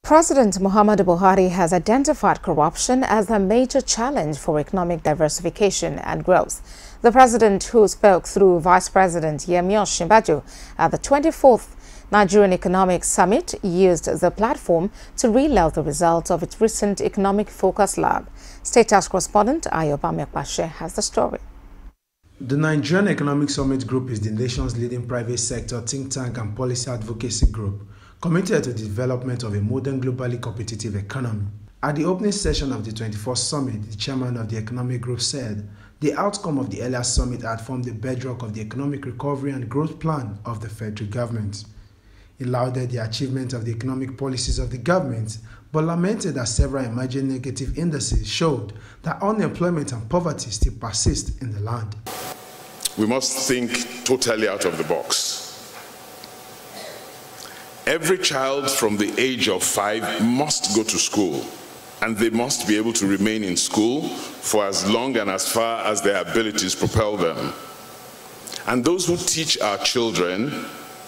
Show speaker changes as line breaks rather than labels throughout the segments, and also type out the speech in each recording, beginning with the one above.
President Muhammadu Buhari has identified corruption as a major challenge for economic diversification and growth. The president, who spoke through Vice President OSINBAJO at the 24th Nigerian Economic Summit, used the platform to relay the results of its recent Economic Focus Lab. State House correspondent Ayobami Akpashe has the story.
The Nigerian Economic Summit Group is the nation's leading private sector think tank and policy advocacy group, committed to the development of a modern, globally competitive economy. At the opening session of the 24th summit, the chairman of the economic group said the outcome of the earlier summit had formed the bedrock of the economic recovery and growth plan of the federal government. He lauded the achievement of the economic policies of the government, but lamented that several emerging negative indices showed that unemployment and poverty still persist in the land.
We must think totally out of the box. Every child from the age of 5 must go to school, and they must be able to remain in school for as long and as far as their abilities propel them. And those who teach our children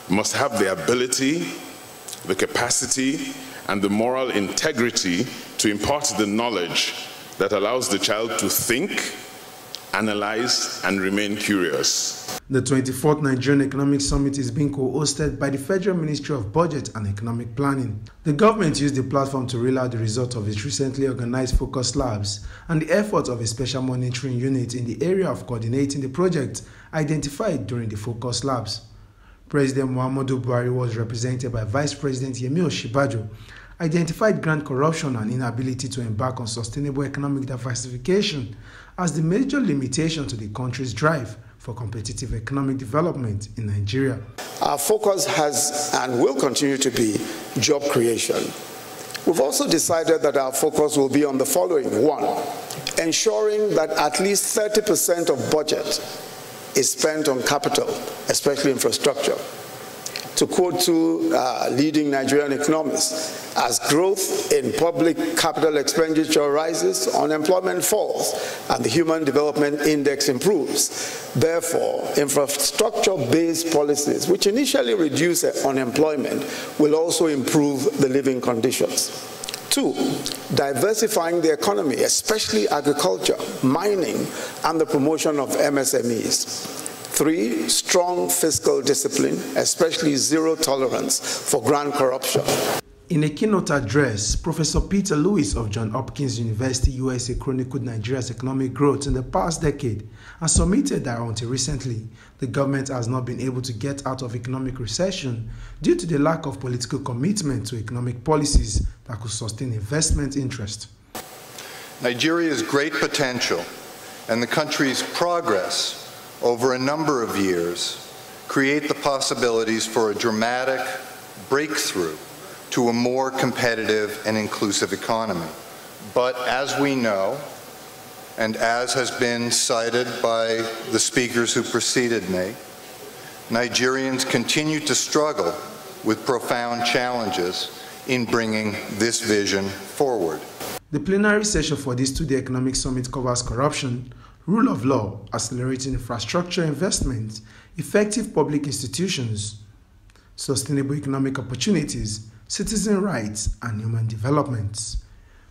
must have the ability, the capacity, and the moral integrity to impart the knowledge that allows the child to think, analyze, and remain curious.
The 24th Nigerian Economic Summit is being co-hosted by the Federal Ministry of Budget and Economic Planning. The government used the platform to roll out the results of its recently organized focus labs and the efforts of a special monitoring unit in the area of coordinating the project identified during the focus labs. President Muhammadu Buhari was represented by Vice President OSINBAJO, identified grand corruption and inability to embark on sustainable economic diversification as the major limitation to the country's drive for competitive economic development in Nigeria.
Our focus has and will continue to be job creation. We've also decided that our focus will be on the following. 1, ensuring that at least 30% of budget is spent on capital, especially infrastructure. To quote two leading Nigerian economists, as growth in public capital expenditure rises, unemployment falls, and the Human Development Index improves. Therefore, infrastructure-based policies, which initially reduce unemployment, will also improve the living conditions. 2, diversifying the economy, especially agriculture, mining, and the promotion of MSMEs. 3, strong fiscal discipline, especially zero tolerance for grand corruption.
In a keynote address, Professor Peter Lewis of Johns Hopkins University USA chronicled Nigeria's economic growth in the past decade and submitted that until recently, the government has not been able to get out of economic recession due to the lack of political commitment to economic policies that could sustain investment interest.
Nigeria's great potential and the country's progress over a number of years create the possibilities for a dramatic breakthrough to a more competitive and inclusive economy. But as we know, and as has been cited by the speakers who preceded me, Nigerians continue to struggle with profound challenges in bringing this vision forward.
The plenary session for this two-day economic summit covers corruption, rule of law, accelerating infrastructure investment, effective public institutions, sustainable economic opportunities, citizen rights, and human development.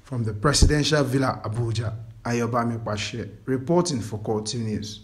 From the Presidential Villa, Abuja, Ayobami Akpashe, reporting for Core News.